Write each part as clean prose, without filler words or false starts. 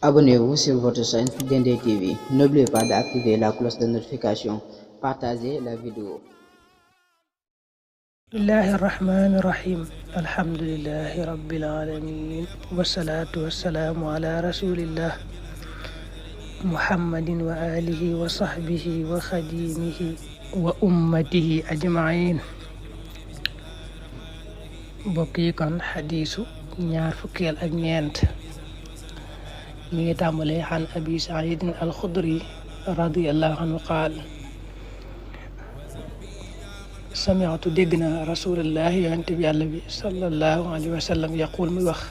Abonnez-vous sur votre chaîne Dendé TV. N'oubliez pas d'activer la cloche de notification. Partagez la vidéo. Bismillahi rahmani rahim. Alhamdulillahi rabbil alamin. Wassalatu wassalamu ala rasulillah Muhammadin wa alihi wa sahbihi wa khadimihi wa ummatihi ajma'in. Mbokk yi kon xadiisu ñaar fukkeel ak ñeent mi ngi tàmbalee xan abi saidin alxudri radiallahu anhu qaal sami'tu dégg na rasulallahi yonente bi yàlla bi sallallahu alayhi wa sallam yaqul muy wax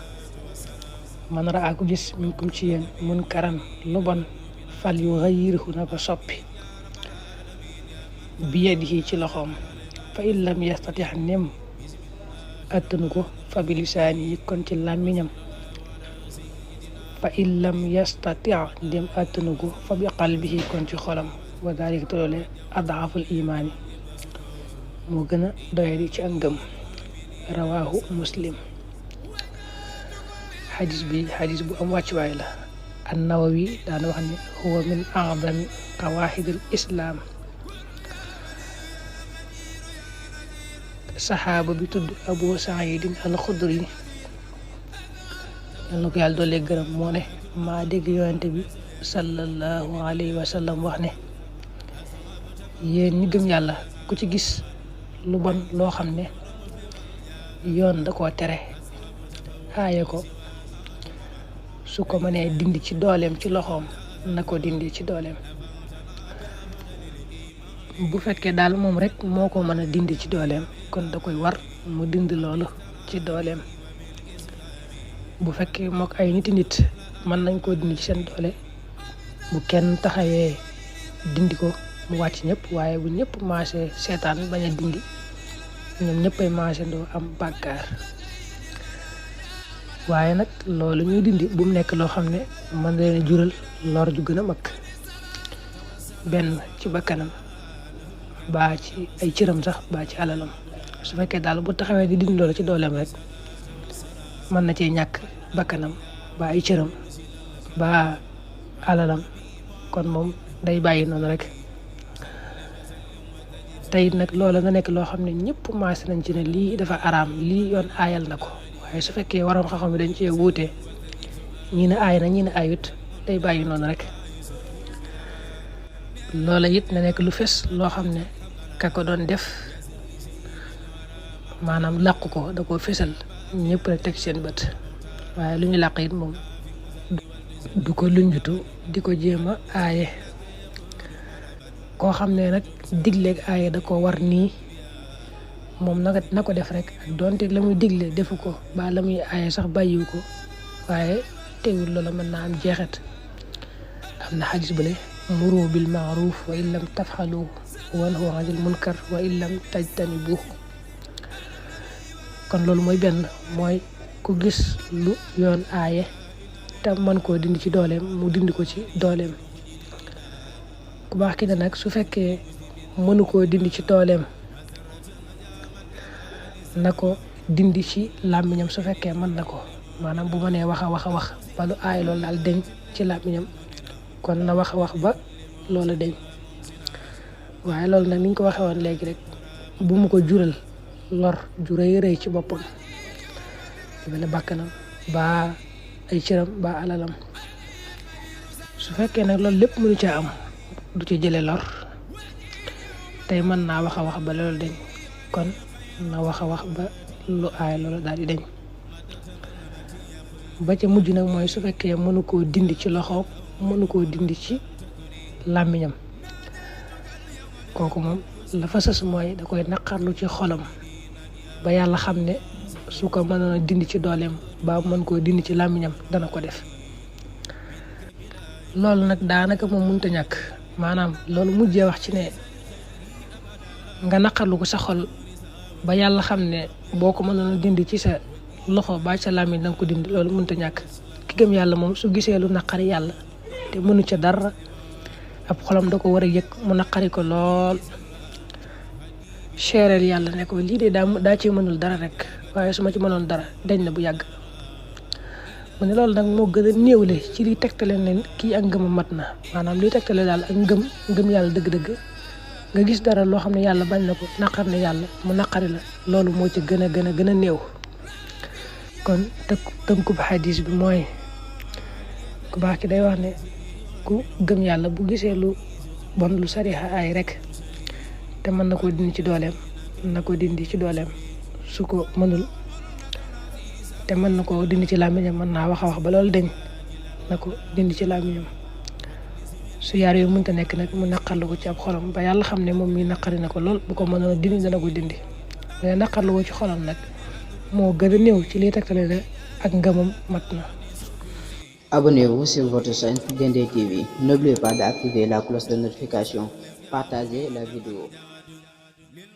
man raa ku gis minkum ci yéen munkaran lu bon fal yughayyiruhu na ko soppi bi yadihi ci loxoom fa in lam yastatix nem attanu ko fa bi lisaani yi kon ci làmmiñam fa in lam yastati dem attanu ko fa bi qalbihi kon ci xolam wa daalika toloole adaaful imaani moo gën a doyadi ci ak ngëm rawaahu muslim. xadis bu am wàccuwaay la. an-Nawawi daana wax ne huwa min a'zami qawaahidil islaam. saxaaba bi tudd Abu Saïdin al-Xudri yal na ko yàlla doole gërëm moo ne maa dégg yonente bi sallallahu alayhi wa sallam wax ne yéen ñi gëm yàlla ku ci gis lu bon loo xam ne yoon da koo tere aaye ko su ko mënee dindi ci dooleem ci loxoom na ko dindi ci dooleem bu fekkee daal moom rek moo ko mën a dindi ci dooleem kon da koy war mu dindi loolu ci dooleem bu fekkee mook ay nit mën nañ koo dindi ci seen doole bu kenn taxawee dindi ko mu wàcc ñëpp waaye bu ñëpp maase seetaan bañ a dindi ñoom ñëppay maase ndoo am bàkkaar waaye nag loolu ñuy dindi bu mu nekk loo xam ne mën leen a jural lor ju gën a mag benn ci bakkanam baa ci ay cëram sax baa ci alalam su fekkee daal bu taxawee di dindi loolu ci dooleem rek mën na cee ñàkk bakkanam baa ay cëram baa alalam kon moom day bàyyi noonu rek tey nag loola nga nekk loo xam ne ñëpp maase nañ ci ne lii dafa araam lii yoon aayal na ko waaye su fekkee waroon xam-xam bi dañ cee wuute ñii ne aay na ñii ne aayut day bàyyi noonu rek loola it na nekk lu fes loo xam ne ka ko doon def maanaam làqu ko da koo fesal ñëpp rek teg seen bët waaye lu ñu làq it moom du ko lunjutu di ko jéem a aaye koo xam ne nag digleeg aaye da ko war nii moom na ko def rek ak doonte la muy digle defu ko ba la muy aaye sax bàyyiwu ko waaye teewul loola mën naa am jeexet am na xadis bu ne muru bil maaruf wa in lam tafxalu wanhu anil munkar wa in lam tajtanibuhu kon loolu mooy benn mooy ku gis lu yoon aaye te mën koo dindi ci dooleem mu dindi ko ci dooleem ku baax ki ne nag su fekkee mënu koo dindi ci dooleem na ko dindi ci làmmiñam su fekkee mën na ko maanaam bu mënee wax a wax ba lu aay loolu daal deñ ci làmmiñam kon na wax ba loola deñ waaye loolu nag ni ñu ko waxee woon léegi rek bu mu ko jural lor ju rëy ci boppam lu mel ne bàkkanam ba ay cëram ba alalam su fekkee nag loolu lépp mënu caa am du ci jële lor tey mën naa wax a wax ba loolu deñ kon na wax a wax ba lu aay loolu daal di deñ ba ca mujj nag mooy su fekkee mënu koo dindi ci loxoom mënu koo dindi ci làmmiñam kooku moom la fa sës mooy da koy naqarlu ci xolam ba yàlla xam ne su ko mënoon a dindi ci dooleem ba mën koo dindi ci làmmiñam dana ko def loolu nag daanaka moom mënta ñàkk maanaam loolu mujjee wax ci ne nga naqarlu ko sa xol ba yàlla xam ne boo ko mënoon a dindi ci sa loxo ba sa làmmiñ danga ko dindi loolu mënta ñàkk ki gëm yàlla moom su gisee lu naqari yàlla te mënu ca dara ab xolam da ko war a yëg mu naqari ko lool seereel yàlla ne ko lii de daa ci mënul dara rek waaye su ma ci mënoon dara dañ na bu yàgg mu ne loolu nag moo gën a néewle ci liy tegtale ne kii ak ngëmam mat na maanaam liy tegtale daal ak ngëm yàlla dëgg-dëgg nga gis dara loo xam ne yàlla bañ na ko naqar ne yàlla mu naqari la loolu moo ci gën a néew. kon tënkub xadis bi mooy ku baax ki day wax ne ku gëm yàlla bu gisee lu bon lu sarixa ay rek te mën na koo dindi ci dooleem su ko mënul te mën na koo dindi ci làmmiñam mën naa wax a wax ba loolu deñ na ko dindi ci làmmiñam su yaar yooyu mënta nekk nag mu naqarlu ko ci ab xolam ba yàlla xam ne moom mi naqari na ko lool bu ko mënoon a dindi dana ko dindi mais naqarlu ko ci xolam nag moo gën a néew ci liy tegtale ne ak ngëmam mat na. Abonnez-vous sur votre chaîne Dendey TV. N'oubliez pas d'activer la cloche de notification. Partagez la vidéo.